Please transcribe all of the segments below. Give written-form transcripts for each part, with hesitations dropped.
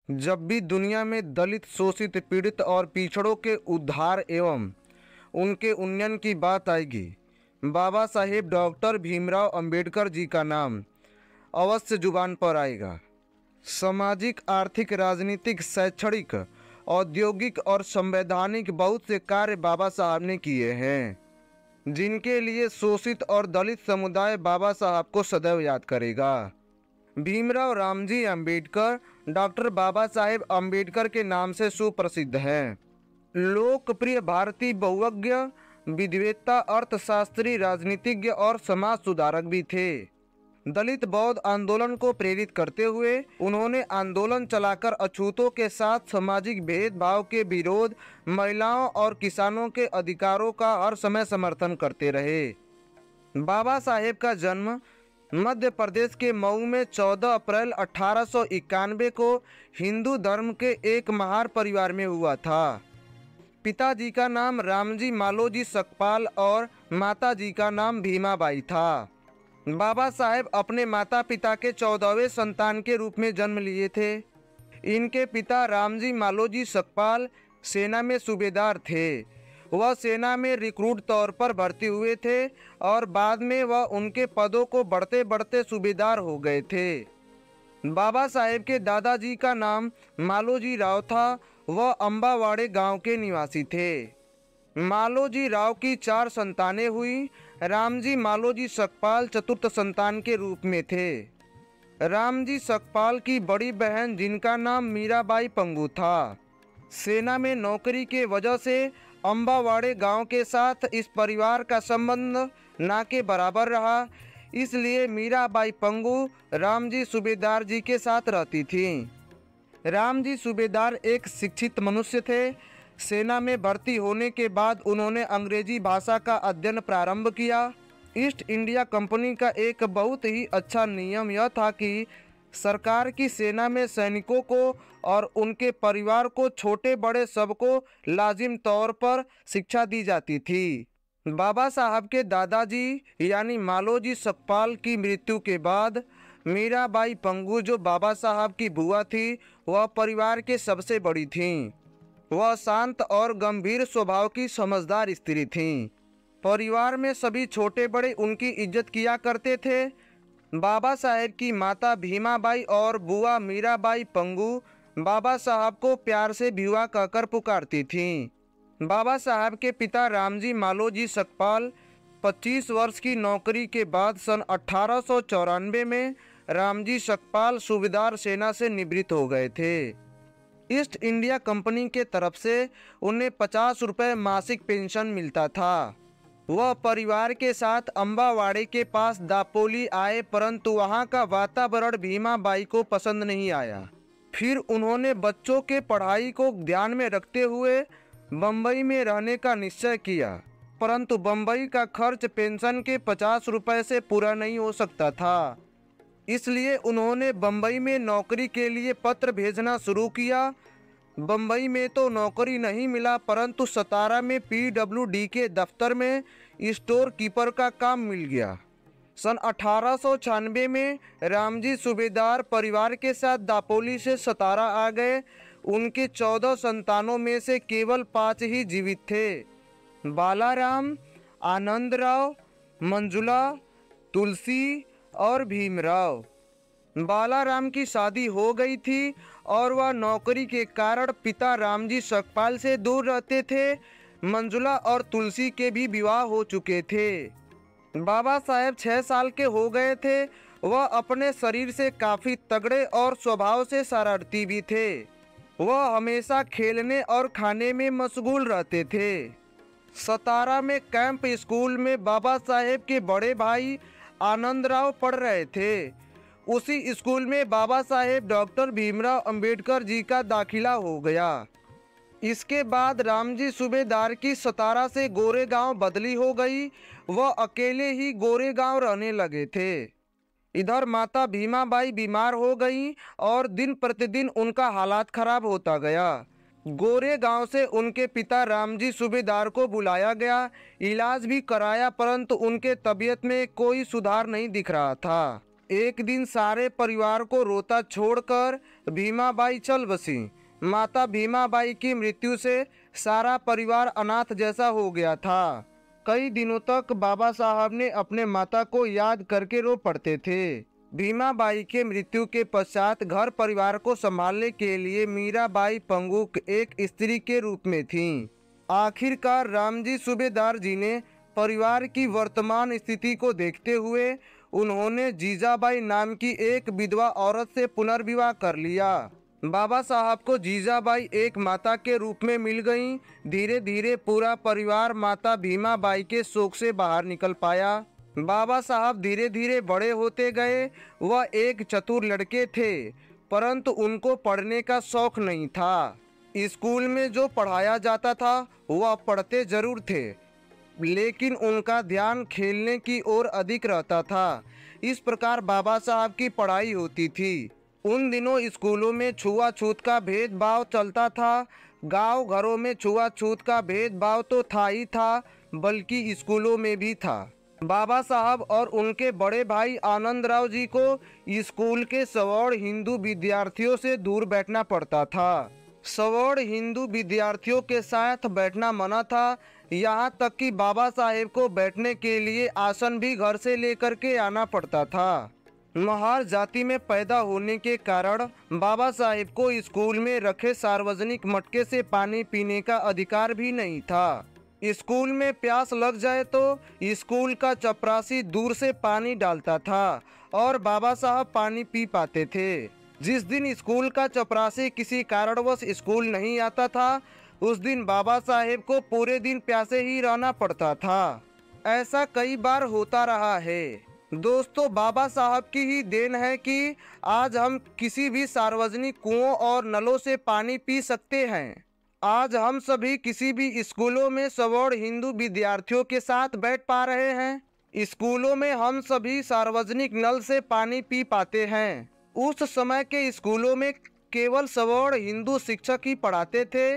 जब भी दुनिया में दलित, शोषित, पीड़ित और पिछड़ों के उद्धार एवं उनके उन्नयन की बात आएगी, बाबा साहेब डॉक्टर भीमराव अंबेडकर जी का नाम अवश्य जुबान पर आएगा। सामाजिक, आर्थिक, राजनीतिक, शैक्षणिक, औद्योगिक और संवैधानिक बहुत से कार्य बाबा साहब ने किए हैं, जिनके लिए शोषित और दलित समुदाय बाबा साहब को सदैव याद करेगा। भीमराव रामजी अंबेडकर डॉक्टर बाबा साहेब अंबेडकर के नाम से सुप्रसिद्ध हैं। लोकप्रिय भारतीय बहुज्ञ, विद्वता, अर्थशास्त्री, राजनीतिज्ञ और समाज सुधारक भी थे। दलित बौद्ध आंदोलन को प्रेरित करते हुए उन्होंने आंदोलन चलाकर अछूतों के साथ सामाजिक भेदभाव के विरोध, महिलाओं और किसानों के अधिकारों का हर समय समर्थन करते रहे। बाबा साहेब का जन्म मध्य प्रदेश के मऊ में 14 अप्रैल 1891 को हिंदू धर्म के एक महार परिवार में हुआ था। पिताजी का नाम रामजी मालोजी सकपाल और माताजी का नाम भीमाबाई था। बाबा साहेब अपने माता पिता के 14वें संतान के रूप में जन्म लिए थे। इनके पिता रामजी मालोजी सकपाल सेना में सूबेदार थे। वह सेना में रिक्रूट तौर पर भर्ती हुए थे और बाद में वह उनके पदों को बढ़ते बढ़ते सूबेदार हो गए थे। बाबा साहेब के दादाजी का नाम मालोजी राव था। वह अम्बावाड़े गांव के निवासी थे। मालोजी राव की 4 संतानें हुई। रामजी मालोजी सकपाल चतुर्थ संतान के रूप में थे। रामजी सकपाल की बड़ी बहन, जिनका नाम मीराबाई पंगू था, सेना में नौकरी के वजह से अम्बावाड़े गांव के साथ इस परिवार का संबंध ना के बराबर रहा। इसलिए मीराबाई पंगू रामजी सूबेदार जी के साथ रहती थी। रामजी सूबेदार एक शिक्षित मनुष्य थे। सेना में भर्ती होने के बाद उन्होंने अंग्रेजी भाषा का अध्ययन प्रारंभ किया। ईस्ट इंडिया कंपनी का एक बहुत ही अच्छा नियम यह था कि सरकार की सेना में सैनिकों को और उनके परिवार को, छोटे बड़े सबको लाजिम तौर पर शिक्षा दी जाती थी। बाबा साहब के दादाजी यानी मालोजी सकपाल की मृत्यु के बाद मीराबाई पंगू, जो बाबा साहब की बुआ थी, वह परिवार के सबसे बड़ी थीं। वह शांत और गंभीर स्वभाव की समझदार स्त्री थीं। परिवार में सभी छोटे बड़े उनकी इज्जत किया करते थे। बाबा साहेब की माता भीमाबाई और बुआ मीराबाई पंगू बाबा साहब को प्यार से भिवा कहकर पुकारती थीं। बाबा साहब के पिता रामजी मालोजी सकपाल 25 वर्ष की नौकरी के बाद सन 1894 में रामजी सकपाल सूबेदार सेना से निवृत्त हो गए थे। ईस्ट इंडिया कंपनी के तरफ से उन्हें 50 रुपये मासिक पेंशन मिलता था। वह परिवार के साथ अम्बावाड़े के पास दापोली आए, परंतु वहां का वातावरण भीमाबाई को पसंद नहीं आया। फिर उन्होंने बच्चों के पढ़ाई को ध्यान में रखते हुए बम्बई में रहने का निश्चय किया, परंतु बम्बई का खर्च पेंशन के 50 रुपये से पूरा नहीं हो सकता था। इसलिए उन्होंने बम्बई में नौकरी के लिए पत्र भेजना शुरू किया। बम्बई में तो नौकरी नहीं मिला, परंतु सतारा में PWD के दफ्तर में स्टोर कीपर का काम मिल गया। सन 1896 में रामजी सूबेदार परिवार के साथ दापोली से सतारा आ गए। उनके 14 संतानों में से केवल 5 ही जीवित थे। बालाराम, आनंदराव, मंजुला, तुलसी और भीमराव। बालाराम की शादी हो गई थी और वह नौकरी के कारण पिता रामजी सकपाल से दूर रहते थे। मंजुला और तुलसी के भी विवाह हो चुके थे। बाबा साहेब 6 साल के हो गए थे। वह अपने शरीर से काफ़ी तगड़े और स्वभाव से शरारती भी थे। वह हमेशा खेलने और खाने में मशगूल रहते थे। सतारा में कैंप स्कूल में बाबा साहेब के बड़े भाई आनंदराव पढ़ रहे थे। उसी स्कूल में बाबा साहेब डॉक्टर भीमराव अंबेडकर जी का दाखिला हो गया। इसके बाद रामजी सूबेदार की सतारा से गोरेगांव बदली हो गई। वह अकेले ही गोरेगांव रहने लगे थे। इधर माता भीमाबाई बीमार हो गई और दिन प्रतिदिन उनका हालात खराब होता गया। गोरेगांव से उनके पिता रामजी सूबेदार को बुलाया गया। इलाज भी कराया, परंतु उनके तबीयत में कोई सुधार नहीं दिख रहा था। एक दिन सारे परिवार को रोता छोड़कर भीमाबाई चल बसी। माता भीमाबाई की मृत्यु से सारा परिवार अनाथ जैसा हो गया था। कई दिनों तक बाबा साहब ने अपने माता को याद करके रो पड़ते थे। भीमाबाई के मृत्यु के पश्चात घर परिवार को संभालने के लिए मीराबाई पंगुक एक स्त्री के रूप में थीं। आखिरकार रामजी सूबेदार जी ने परिवार की वर्तमान स्थिति को देखते हुए उन्होंने जीजाबाई नाम की एक विधवा औरत से पुनर्विवाह कर लिया। बाबा साहब को जीजाबाई एक माता के रूप में मिल गईं। धीरे धीरे पूरा परिवार माता भीमाबाई के शोक से बाहर निकल पाया। बाबा साहब धीरे धीरे बड़े होते गए। वह एक चतुर लड़के थे, परंतु उनको पढ़ने का शौक नहीं था। स्कूल में जो पढ़ाया जाता था वह पढ़ते जरूर थे, लेकिन उनका ध्यान खेलने की ओर अधिक रहता था। इस प्रकार बाबा साहब की पढ़ाई होती थी। उन दिनों स्कूलों में छुआछूत का भेदभाव चलता था। गांव घरों में छुआछूत का भेदभाव तो था ही था, बल्कि स्कूलों में भी था। बाबा साहब और उनके बड़े भाई आनंदराव जी को स्कूल के सवर्ण हिंदू विद्यार्थियों से दूर बैठना पड़ता था। सवर्ण हिंदू विद्यार्थियों के साथ बैठना मना था। यहाँ तक कि बाबा साहेब को बैठने के लिए आसन भी घर से लेकर के आना पड़ता था। महार जाति में पैदा होने के कारण बाबा साहेब को स्कूल में रखे सार्वजनिक मटके से पानी पीने का अधिकार भी नहीं था। स्कूल में प्यास लग जाए तो स्कूल का चपरासी दूर से पानी डालता था और बाबा साहब पानी पी पाते थे। जिस दिन स्कूल का चपरासी किसी कारणवश स्कूल नहीं आता था, उस दिन बाबा साहेब को पूरे दिन प्यासे ही रहना पड़ता था। ऐसा कई बार होता रहा है। दोस्तों, बाबा साहब की ही देन है कि आज हम किसी भी सार्वजनिक कुओं और नलों से पानी पी सकते हैं। आज हम सभी किसी भी स्कूलों में सवर्ण हिंदू विद्यार्थियों के साथ बैठ पा रहे हैं। स्कूलों में हम सभी सार्वजनिक नल से पानी पी पाते हैं। उस समय के स्कूलों में केवल सवर्ण हिंदू शिक्षक ही पढ़ाते थे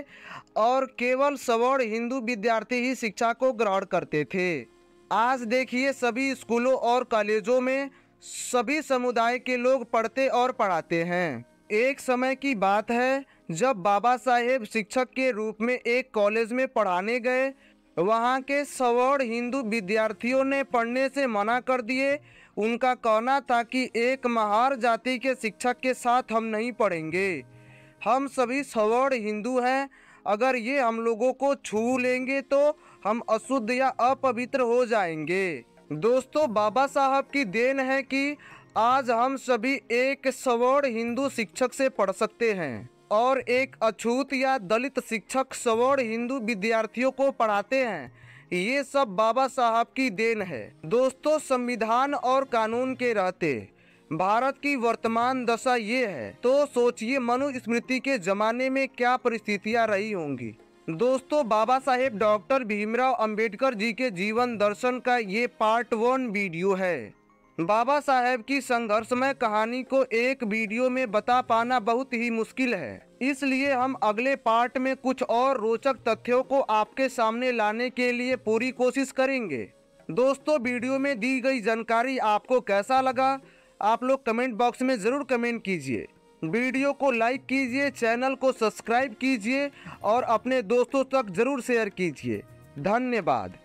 और केवल सवर्ण हिंदू विद्यार्थी ही शिक्षा को ग्रहण करते थे। आज देखिए, सभी स्कूलों और कॉलेजों में सभी समुदाय के लोग पढ़ते और पढ़ाते हैं। एक समय की बात है जब बाबा साहेब शिक्षक के रूप में एक कॉलेज में पढ़ाने गए। वहाँ के सवर्ण हिंदू विद्यार्थियों ने पढ़ने से मना कर दिए। उनका कहना था कि एक महार जाति के शिक्षक के साथ हम नहीं पढ़ेंगे। हम सभी सवर्ण हिंदू हैं। अगर ये हम लोगों को छू लेंगे तो हम अशुद्ध या अपवित्र हो जाएंगे। दोस्तों, बाबा साहब की देन है कि आज हम सभी एक सवर्ण हिंदू शिक्षक से पढ़ सकते हैं और एक अछूत या दलित शिक्षक सवर्ण हिंदू विद्यार्थियों को पढ़ाते हैं। ये सब बाबा साहब की देन है। दोस्तों, संविधान और कानून के रहते भारत की वर्तमान दशा ये है, तो सोचिए मनुस्मृति के जमाने में क्या परिस्थितियां रही होंगी। दोस्तों, बाबा साहेब डॉक्टर भीमराव अंबेडकर जी के जीवन दर्शन का ये पार्ट 1 वीडियो है। बाबा साहेब की संघर्षमय कहानी को एक वीडियो में बता पाना बहुत ही मुश्किल है, इसलिए हम अगले पार्ट में कुछ और रोचक तथ्यों को आपके सामने लाने के लिए पूरी कोशिश करेंगे। दोस्तों, वीडियो में दी गई जानकारी आपको कैसा लगा, आप लोग कमेंट बॉक्स में ज़रूर कमेंट कीजिए। वीडियो को लाइक कीजिए, चैनल को सब्सक्राइब कीजिए और अपने दोस्तों तक ज़रूर शेयर कीजिए। धन्यवाद।